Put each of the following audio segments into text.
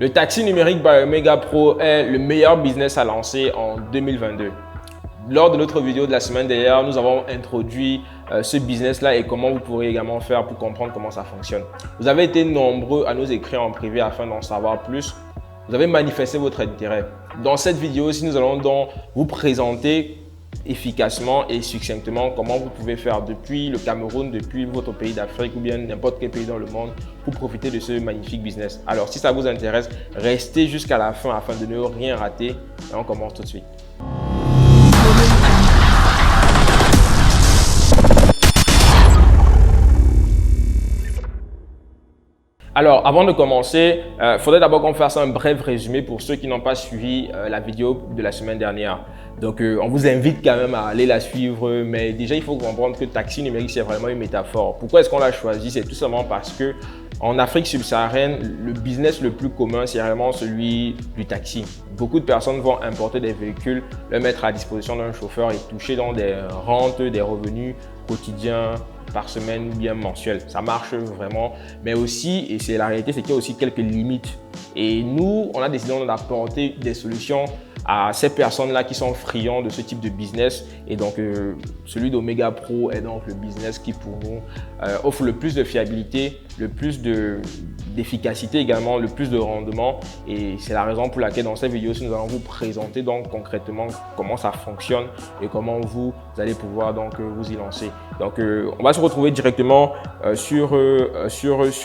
Le taxi numérique by Omega Pro est le meilleur business à lancer en 2022. Lors de notre vidéo de la semaine dernière, nous avons introduit ce business-là et comment vous pourrez également faire pour comprendre comment ça fonctionne. Vous avez été nombreux à nous écrire en privé afin d'en savoir plus. Vous avez manifesté votre intérêt. Dans cette vidéo-ci, nous allons donc vous présenter efficacement et succinctement comment vous pouvez faire depuis le Cameroun, depuis votre pays d'Afrique ou bien n'importe quel pays dans le monde pour profiter de ce magnifique business. Alors, si ça vous intéresse, restez jusqu'à la fin afin de ne rien rater et on commence tout de suite. Alors, avant de commencer, il faudrait d'abord qu'on fasse un bref résumé pour ceux qui n'ont pas suivi la vidéo de la semaine dernière. Donc, on vous invite quand même à aller la suivre, mais déjà, il faut comprendre que taxi numérique, c'est vraiment une métaphore. Pourquoi est-ce qu'on l'a choisi? C'est tout simplement parce que en Afrique subsaharienne, le business le plus commun, c'est vraiment celui du taxi. Beaucoup de personnes vont importer des véhicules, le mettre à disposition d'un chauffeur et toucher dans des rentes, des revenus quotidiens, par semaine ou bien mensuel. Ça marche vraiment, mais aussi, et c'est la réalité, c'est qu'il y a aussi quelques limites. Et nous, on a décidé d'apporter des solutions à ces personnes-là qui sont friands de ce type de business. Et donc, celui d'Omega Pro est donc le business qui, pour nous, offre le plus de fiabilité, le plus d'efficacité également, le plus de rendement. Et c'est la raison pour laquelle, dans cette vidéo, nous allons vous présenter donc concrètement comment ça fonctionne et comment vous allez pouvoir donc vous y lancer. Donc, on va se retrouver directement sur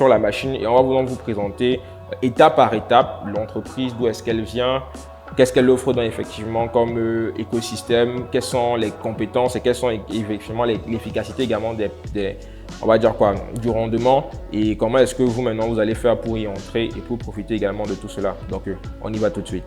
la machine et on va vous présenter étape par étape l'entreprise, d'où est-ce qu'elle vient, qu'est-ce qu'elle offre donc effectivement comme écosystème, quelles sont les compétences et quelles sont effectivement l'efficacité également on va dire quoi, du rendement et comment est-ce que vous maintenant vous allez faire pour y entrer et pour profiter également de tout cela. Donc, on y va tout de suite.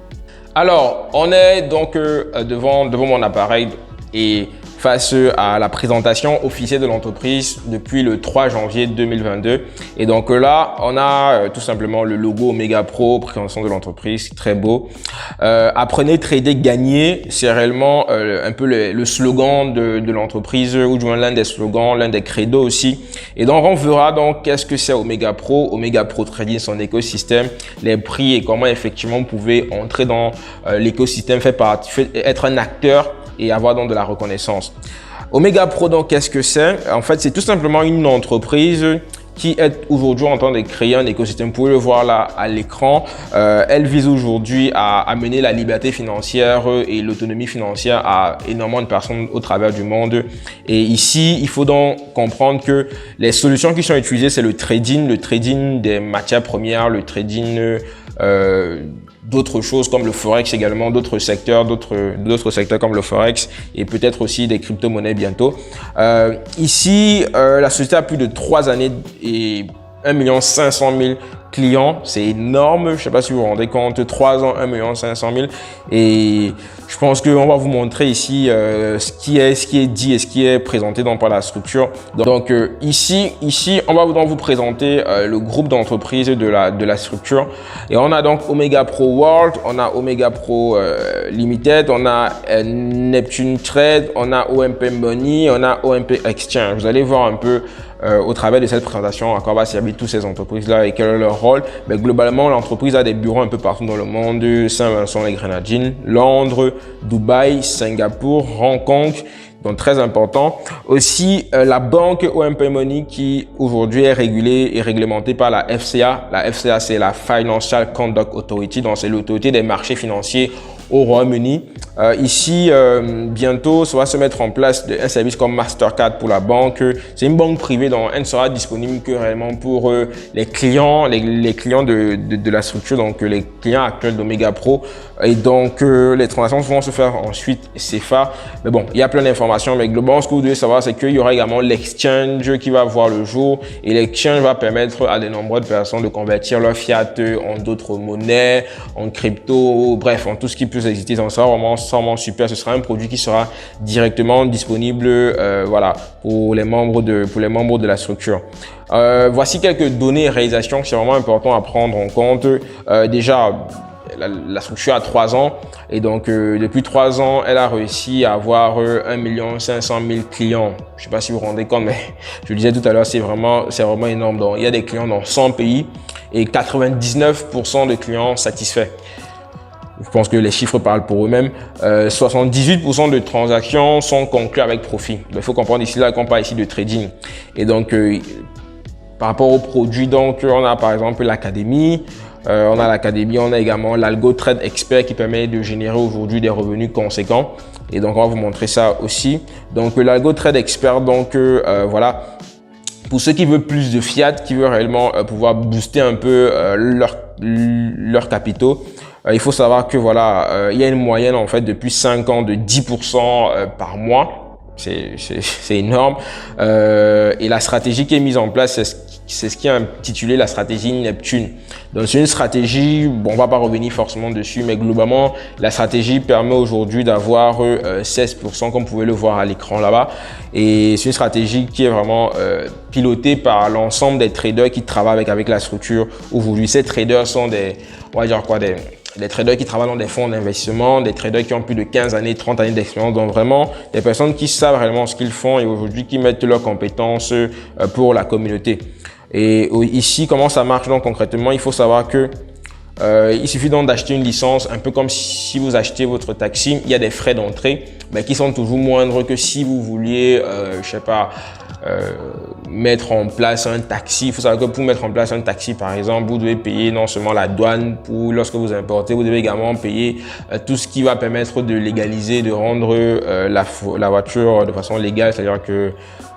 Alors, on est donc devant mon appareil et face à la présentation officielle de l'entreprise depuis le 3 janvier 2022. Et donc là, on a tout simplement le logo Omega Pro, présentation de l'entreprise, très beau. Apprenez, trader, gagner, c'est réellement un peu le slogan de l'entreprise, ou du moins l'un des slogans, l'un des credos aussi. Et donc, on verra donc qu'est-ce que c'est Omega Pro Trading, son écosystème, les prix et comment effectivement vous pouvez entrer dans l'écosystème, être un acteur et avoir donc de la reconnaissance. Omega Pro, donc, qu'est-ce que c'est? En fait, c'est tout simplement une entreprise qui est aujourd'hui en train de créer un écosystème. Vous pouvez le voir là à l'écran. Elle vise aujourd'hui à amener la liberté financière et l'autonomie financière à énormément de personnes au travers du monde. Et ici, il faut donc comprendre que les solutions qui sont utilisées, c'est le trading des matières premières, le trading d'autres choses comme le forex également, d'autres secteurs comme le forex et peut-être aussi des crypto-monnaies bientôt. Ici, la société a plus de 3 années et 1 500 000 clients. C'est énorme. Je ne sais pas si vous vous rendez compte, 3 ans, 1 500 000. Et je pense qu'on va vous montrer ici ce qui est dit et ce qui est présenté par la structure. Donc ici, on va donc vous présenter le groupe d'entreprises de la structure. Et on a donc Omega Pro World, on a Omega Pro Limited, on a Neptune Trade, on a OMP Money, on a OMP Exchange. Vous allez voir un peu au travers de cette présentation à quoi va servir toutes ces entreprises-là et quel est leur rôle. Mais globalement, l'entreprise a des bureaux un peu partout dans le monde, Saint-Vincent-les-Grenadines, Londres, Dubaï, Singapour, Hong Kong, donc très important. Aussi, la banque OMP Money qui aujourd'hui est régulée et réglementée par la FCA. La FCA, c'est la Financial Conduct Authority, donc c'est l'autorité des marchés financiers au Royaume-Uni. Ici, bientôt, ça va se mettre en place un service comme Mastercard pour la banque. C'est une banque privée, donc elle ne sera disponible que réellement pour les clients, les clients de la structure, donc les clients actuels d'Omega Pro. Et donc, les transactions vont se faire ensuite CFA. Mais bon, il y a plein d'informations, mais globalement, ce que vous devez savoir, c'est qu'il y aura également l'exchange qui va voir le jour. Et l'exchange va permettre à de nombreuses personnes de convertir leur fiat en d'autres monnaies, en crypto, bref, en tout ce qui peut exister. Donc, ça va vraiment super. Ce sera un produit qui sera directement disponible voilà, pour les membres de la structure. Voici quelques données et réalisations qui sont vraiment importantes à prendre en compte. Déjà, la structure a 3 ans et donc depuis 3 ans, elle a réussi à avoir 1 500 000 clients. Je ne sais pas si vous vous rendez compte, mais je le disais tout à l'heure, c'est vraiment énorme. Donc, il y a des clients dans 100 pays et 99% de clients satisfaits. Je pense que les chiffres parlent pour eux-mêmes. 78% de transactions sont conclues avec profit. Donc, il faut comprendre ici là qu'on parle ici de trading. Et donc, par rapport aux produits, donc on a par exemple l'académie. On a également l'Algo Trade Expert qui permet de générer aujourd'hui des revenus conséquents. Et donc, on va vous montrer ça aussi. Donc, l'Algo Trade Expert, donc voilà. Pour ceux qui veulent plus de fiat, qui veulent réellement pouvoir booster un peu leurs capitaux, il faut savoir que voilà, il y a une moyenne en fait depuis 5 ans de 10% par mois. C'est énorme. Et la stratégie qui est mise en place, c'est ce qui est intitulé la stratégie Neptune. Donc c'est une stratégie, bon, on va pas revenir forcément dessus, mais globalement, la stratégie permet aujourd'hui d'avoir 16%, comme vous pouvez le voir à l'écran là-bas. Et c'est une stratégie qui est vraiment pilotée par l'ensemble des traders qui travaillent avec la structure aujourd'hui. Ces traders sont on va dire quoi, des traders qui travaillent dans des fonds d'investissement, des traders qui ont plus de 15 années, 30 années d'expérience, donc vraiment des personnes qui savent réellement ce qu'ils font et aujourd'hui qui mettent leurs compétences pour la communauté. Et ici, comment ça marche donc concrètement? Il faut savoir que il suffit donc d'acheter une licence, un peu comme si vous achetez votre taxi. Il y a des frais d'entrée mais qui sont toujours moindres que si vous vouliez, je sais pas, mettre en place un taxi. Il faut savoir que pour mettre en place un taxi, par exemple, vous devez payer non seulement la douane pour lorsque vous importez, vous devez également payer tout ce qui va permettre de légaliser, de rendre la voiture de façon légale, c'est-à-dire que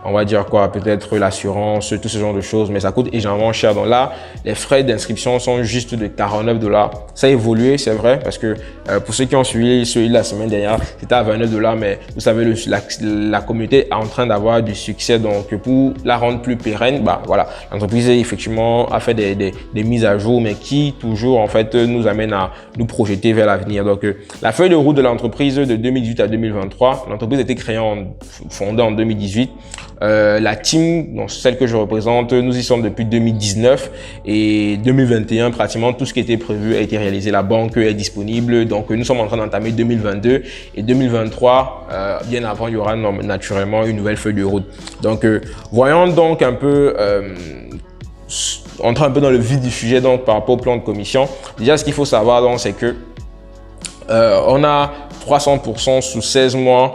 on va dire quoi, peut-être l'assurance, tout ce genre de choses, mais ça coûte énormément cher. Donc là, les frais d'inscription sont juste de 49 $. Ça a évolué, c'est vrai, parce que pour ceux qui ont suivi celui de la semaine dernière, c'était à 29 $, mais vous savez, la communauté est en train d'avoir du succès. Donc pour la rendre plus pérenne, bah voilà, l'entreprise effectivement a fait des mises à jour, mais qui toujours en fait nous amène à nous projeter vers l'avenir. Donc la feuille de route de l'entreprise de 2018 à 2023, l'entreprise a été fondée en 2018. La team, donc celle que je représente, nous y sommes depuis 2019 et 2021, pratiquement tout ce qui était prévu a été réalisé. La banque est disponible, donc nous sommes en train d'entamer 2022 et 2023. Bien avant, il y aura naturellement une nouvelle feuille de route. Donc, voyons donc un peu, entrer un peu dans le vif du sujet donc par rapport au plan de commission. Déjà, ce qu'il faut savoir donc, c'est que on a 300% sous 16 mois.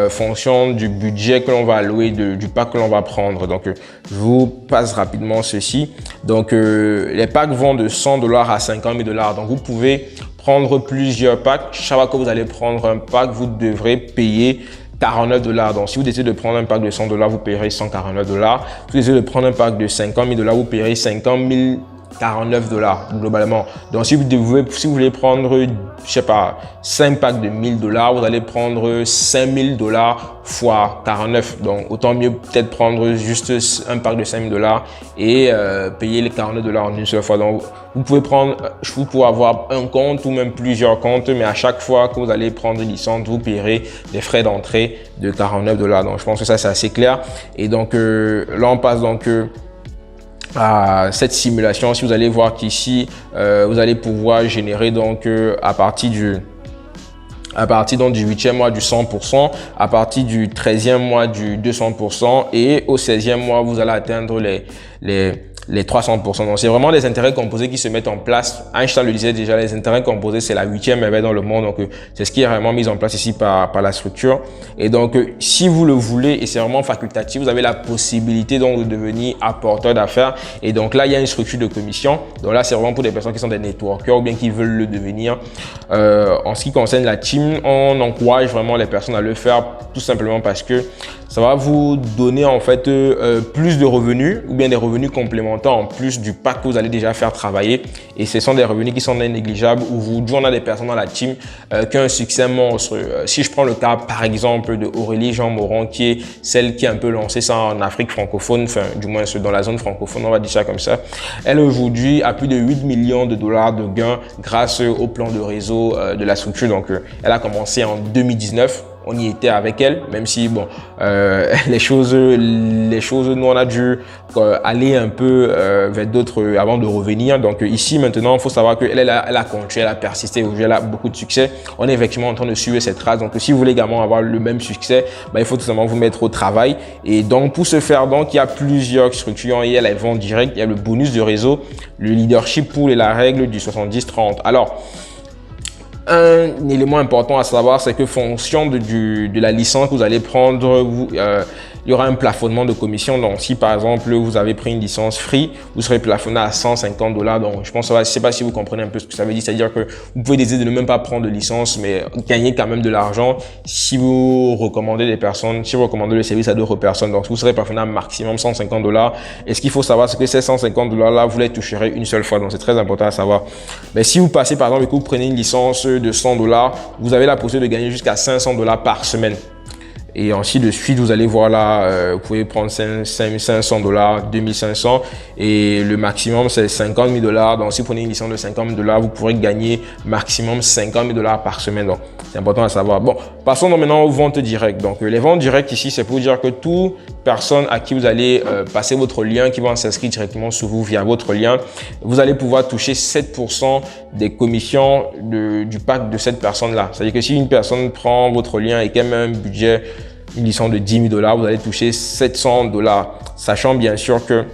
Fonction du budget que l'on va allouer, du pack que l'on va prendre. Donc, je vous passe rapidement ceci. Donc, les packs vont de 100 $ à 50 000 $. Donc, vous pouvez prendre plusieurs packs. Chaque fois que vous allez prendre un pack, vous devrez payer 49 $. Donc, si vous décidez de prendre un pack de 100 $, vous payerez 149 $. Si vous décidez de prendre un pack de 50 000 $, vous payerez 49 $ globalement. Donc, si vous voulez prendre, je sais pas, 5 packs de 1000 $, vous allez prendre 5000 $ fois 49. Donc, autant mieux peut-être prendre juste un pack de 5000 $ et payer les 49 $ en une seule fois. Donc, vous pouvez avoir un compte ou même plusieurs comptes, mais à chaque fois que vous allez prendre une licence, vous payerez des frais d'entrée de 49 $. Donc, je pense que ça, c'est assez clair. Et donc, là, on passe donc à cette simulation. Si vous allez voir qu'ici, vous allez pouvoir générer donc à partir donc du 8e mois du 100%, à partir du 13e mois du 200% et au 16e mois, vous allez atteindre les 300%. Donc, c'est vraiment des intérêts composés qui se mettent en place. Einstein le disait déjà, les intérêts composés, c'est la 8e merveille dans le monde. Donc, c'est ce qui est vraiment mis en place ici par la structure. Et donc, si vous le voulez, et c'est vraiment facultatif, vous avez la possibilité donc de devenir apporteur d'affaires. Et donc là, il y a une structure de commission. Donc là, c'est vraiment pour des personnes qui sont des networkers ou bien qui veulent le devenir. En ce qui concerne la team, on encourage vraiment les personnes à le faire tout simplement parce que ça va vous donner en fait plus de revenus ou bien des revenus complémentaires en plus du pack que vous allez déjà faire travailler. Et ce sont des revenus qui sont négligeables. Aujourd'hui, on a des personnes dans la team qui ont un succès monstre. Si je prends le cas par exemple de Aurélie Jean Moron, qui est celle qui a un peu lancé ça en Afrique francophone, enfin du moins dans la zone francophone, on va dire ça comme ça. Elle aujourd'hui a plus de 8 millions de dollars de gains grâce au plan de réseau de la structure. Donc elle a commencé en 2019. on y était avec elle, même si bon, les choses, nous on a dû aller un peu vers d'autres avant de revenir. Donc ici maintenant, il faut savoir qu'elle elle a continué, elle a persisté, aujourd'hui elle a beaucoup de succès. On est effectivement en train de suivre cette trace. Donc si vous voulez également avoir le même succès, il faut tout simplement vous mettre au travail. Et donc pour ce faire, donc il y a plusieurs structures. Il y a les ventes directes, il y a le bonus de réseau, le leadership pool et la règle du 70-30. Alors, un élément important à savoir, c'est que fonction de la licence que vous allez prendre, il y aura un plafonnement de commission. Donc, si par exemple, vous avez pris une licence free, vous serez plafonné à $150. Donc, je pense, je ne sais pas si vous comprenez un peu ce que ça veut dire. C'est-à-dire que vous pouvez décider de ne même pas prendre de licence, mais gagner quand même de l'argent si vous recommandez des personnes, si vous recommandez le service à d'autres personnes. Donc, vous serez plafonné à maximum $150. Et ce qu'il faut savoir, c'est que ces $150-là, vous les toucherez une seule fois. Donc, c'est très important à savoir. Mais si vous passez, par exemple, et que vous prenez une licence de $100, vous avez la possibilité de gagner jusqu'à $500 par semaine. Et ainsi de suite, vous allez voir là, vous pouvez prendre $500, 2500 et le maximum c'est $50,000. Donc si vous prenez une licence de $50,000, vous pourrez gagner maximum $50,000 par semaine. Donc c'est important à savoir. Bon, passons donc maintenant aux ventes directes. Donc les ventes directes ici, c'est pour dire que toute personne à qui vous allez passer votre lien, qui va s'inscrire directement sur vous via votre lien, vous allez pouvoir toucher 7% des commissions du pack de cette personne-là. C'est-à-dire que si une personne prend votre lien et qu'elle met un budget, une licence de $10,000, vous allez toucher $700, sachant bien sûr que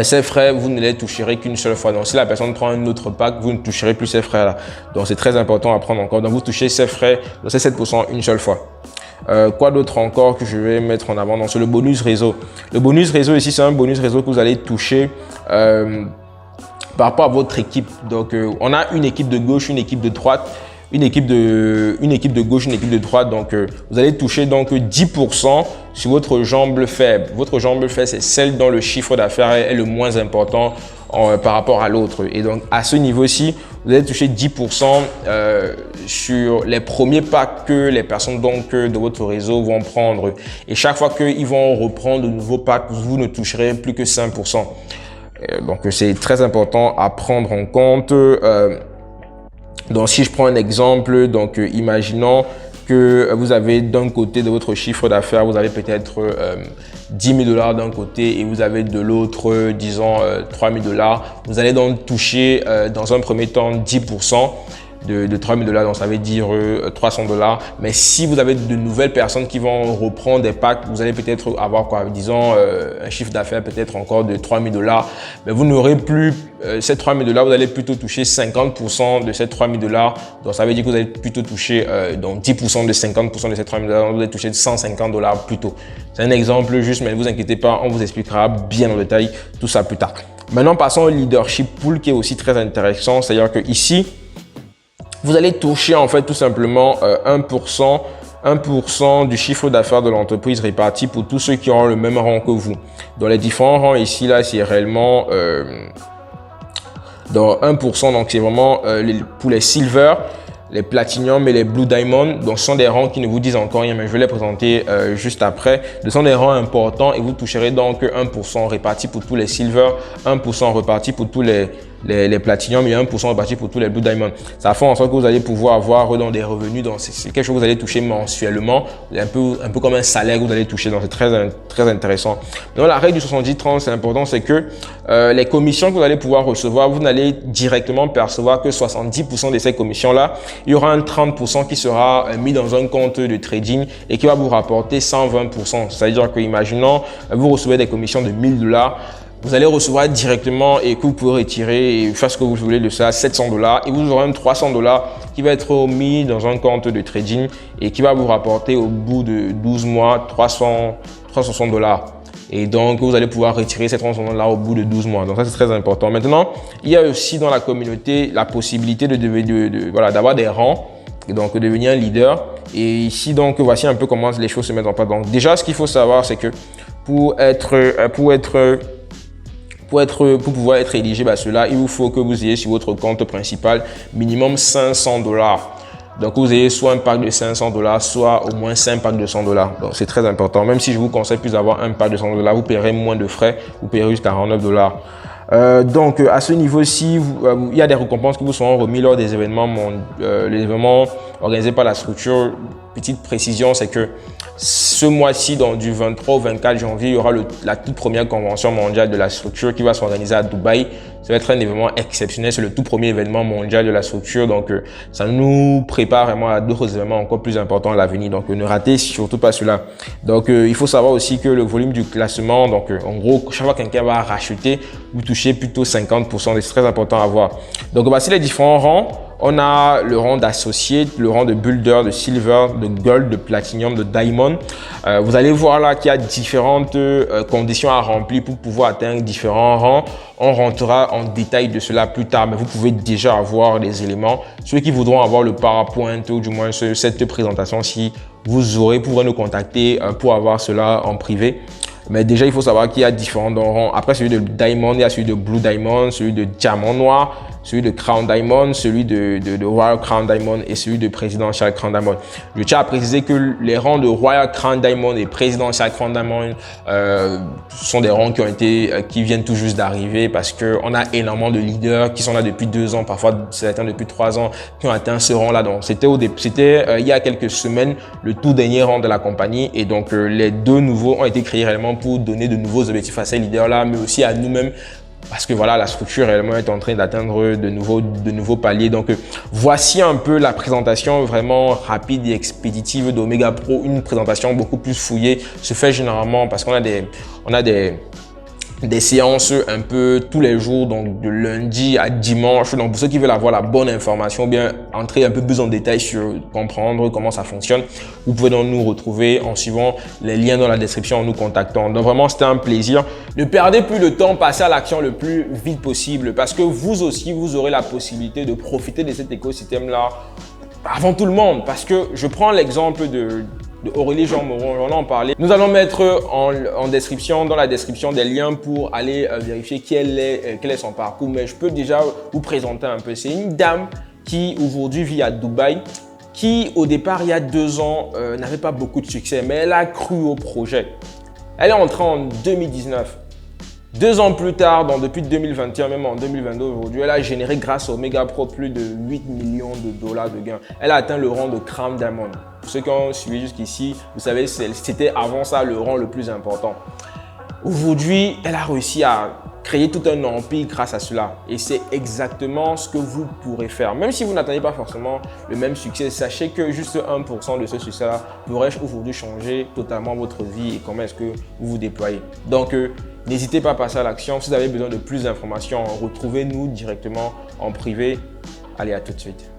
ces frais, vous ne les toucherez qu'une seule fois. Donc, si la personne prend un autre pack, vous ne toucherez plus ces frais-là. Donc, c'est très important à prendre encore. Donc, vous touchez ces frais, donc c'est 7% une seule fois. Quoi d'autre encore que je vais mettre en avant? Donc, c'est le bonus réseau. Le bonus réseau ici, c'est un bonus réseau que vous allez toucher par rapport à votre équipe. Donc, on a une équipe de gauche, une équipe de droite. Une équipe de gauche, une équipe de droite. Donc, vous allez toucher donc 10% sur votre jambe faible. Votre jambe faible, c'est celle dont le chiffre d'affaires est le moins important par rapport à l'autre. Et donc, à ce niveau-ci, vous allez toucher 10% sur les premiers packs que les personnes donc de votre réseau vont prendre. Et chaque fois qu'ils vont reprendre de nouveaux packs, vous ne toucherez plus que 5%. Donc, c'est très important à prendre en compte. Donc, si je prends un exemple, donc imaginons que vous avez d'un côté de votre chiffre d'affaires, vous avez peut-être $10,000 d'un côté et vous avez de l'autre, disons, $3,000. Vous allez donc toucher dans un premier temps 10% de $3,000, donc ça veut dire $300. Mais si vous avez de nouvelles personnes qui vont reprendre des packs, vous allez peut-être avoir quoi, disons un chiffre d'affaires peut-être encore de $3,000. Mais vous n'aurez plus ces $3,000, vous allez plutôt toucher 50% de ces $3,000. Donc ça veut dire que vous allez plutôt toucher donc 10% de 50% de ces $3,000, vous allez toucher $150 plus tôt. C'est un exemple juste, mais ne vous inquiétez pas, on vous expliquera bien en détail tout ça plus tard. Maintenant, passons au leadership pool qui est aussi très intéressant. C'est-à-dire que ici, vous allez toucher en fait tout simplement 1% du chiffre d'affaires de l'entreprise réparti pour tous ceux qui ont le même rang que vous. Dans les différents rangs ici, là, c'est réellement dans 1%. Donc, c'est vraiment pour les silver, les platinum et les blue diamond. Donc, ce sont des rangs qui ne vous disent encore rien, mais je vais les présenter juste après. Ce sont des rangs importants et vous toucherez donc 1% réparti pour tous les silver, 1% réparti pour tous les platinum et 1% réparti pour tous les blue diamond. Ça fait en sorte que vous allez pouvoir avoir dans des revenus, c'est quelque chose que vous allez toucher mensuellement, un peu comme un salaire que vous allez toucher, donc c'est très intéressant. Donc la règle du 70-30, c'est important, c'est que les commissions que vous allez pouvoir recevoir, vous n'allez directement percevoir que 70% de ces commissions-là. Il y aura un 30% qui sera mis dans un compte de trading et qui va vous rapporter 120%. C'est-à-dire que, imaginons, vous recevez des commissions de $1,000, vous allez recevoir directement et que vous pouvez retirer et faire ce que vous voulez de ça, $700, et vous aurez un $300 qui va être mis dans un compte de trading et qui va vous rapporter au bout de 12 mois $360. Et donc, vous allez pouvoir retirer ces $300 au bout de 12 mois. Donc, ça, c'est très important. Maintenant, il y a aussi dans la communauté la possibilité d'avoir des rangs et donc devenir un leader. Et ici, donc, voici un peu comment les choses se mettent en place. Donc, déjà, ce qu'il faut savoir, c'est que pour pouvoir être éligible à cela, il vous faut que vous ayez sur votre compte principal minimum $500. Donc, vous ayez soit un pack de $500, soit au moins 5 packs de $100. Donc, c'est très important. Même si je vous conseille plus d'avoir un pack de $100, vous paierez moins de frais. Vous paierez jusqu'à $49. Donc, à ce niveau-ci, il y a des récompenses qui vous seront remises lors des événements, les événements organisés par la structure. petite précision, c'est que ce mois-ci, donc du 23 au 24 janvier, il y aura la toute première convention mondiale de la structure qui va s'organiser à Dubaï. Ça va être un événement exceptionnel, c'est le tout premier événement mondial de la structure. Donc, ça nous prépare vraiment à d'autres événements encore plus importants à l'avenir. Donc, ne ratez surtout pas cela. Donc, il faut savoir aussi que le volume du classement, donc en gros, chaque fois que quelqu'un va racheter, vous touchez plutôt 50%. C'est très important à voir. Donc, voici les différents rangs. On a le rang d'associé, le rang de builder, de silver, de gold, de platinum, de diamond. Vous allez voir là qu'il y a différentes conditions à remplir pour pouvoir atteindre différents rangs. On rentrera en détail de cela plus tard, mais vous pouvez déjà avoir les éléments. Ceux qui voudront avoir le PowerPoint ou du moins cette présentation, si vous pourrez nous contacter pour avoir cela en privé. Mais déjà, il faut savoir qu'il y a différents rangs. Après celui de Diamond, il y a celui de Blue Diamond, celui de Diamant Noir, celui de Crown Diamond, celui de Royal Crown Diamond et celui de Presidential Crown Diamond. Je tiens à préciser que les rangs de Royal Crown Diamond et Presidential Crown Diamond sont des rangs qui viennent tout juste d'arriver parce qu'on a énormément de leaders qui sont là depuis 2 ans, parfois certains depuis 3 ans, qui ont atteint ce rang-là. Donc, c'était il y a quelques semaines le tout dernier rang de la compagnie et donc les 2 nouveaux ont été créés réellement pour donner de nouveaux objectifs à ces leaders-là, mais aussi à nous-mêmes. Parce que voilà, la structure réellement est en train d'atteindre de nouveaux paliers. Donc, voici un peu la présentation vraiment rapide et expéditive d'Omega Pro. Une présentation beaucoup plus fouillée se fait généralement parce qu'on a des séances un peu tous les jours, donc de lundi à dimanche. Donc, pour ceux qui veulent avoir la bonne information, bien entrer un peu plus en détail sur comprendre comment ça fonctionne, vous pouvez donc nous retrouver en suivant les liens dans la description en nous contactant. Donc, vraiment, c'était un plaisir. Ne perdez plus de temps, passez à l'action le plus vite possible parce que vous aussi, vous aurez la possibilité de profiter de cet écosystème-là avant tout le monde. Parce que je prends l'exemple de Aurélie Jean Moron, on en parlait. Nous allons mettre dans la description des liens pour aller vérifier quel est son parcours. Mais je peux déjà vous présenter un peu. C'est une dame qui aujourd'hui vit à Dubaï, qui au départ, il y a 2 ans, n'avait pas beaucoup de succès, mais elle a cru au projet. Elle est entrée en 2019. 2 ans plus tard, depuis 2021, même en 2022 aujourd'hui, elle a généré grâce au Omega Pro plus de 8 millions de dollars de gains. Elle a atteint le rang de Crown Diamond. Pour ceux qui ont suivi jusqu'ici, vous savez, c'était avant ça le rang le plus important. Aujourd'hui, elle a réussi à créer tout un empire grâce à cela. Et c'est exactement ce que vous pourrez faire. Même si vous n'attendez pas forcément le même succès, sachez que juste 1% de ce succès-là pourrait aujourd'hui changer totalement votre vie et comment est-ce que vous vous déployez. Donc, n'hésitez pas à passer à l'action. Si vous avez besoin de plus d'informations, retrouvez-nous directement en privé. Allez, à tout de suite.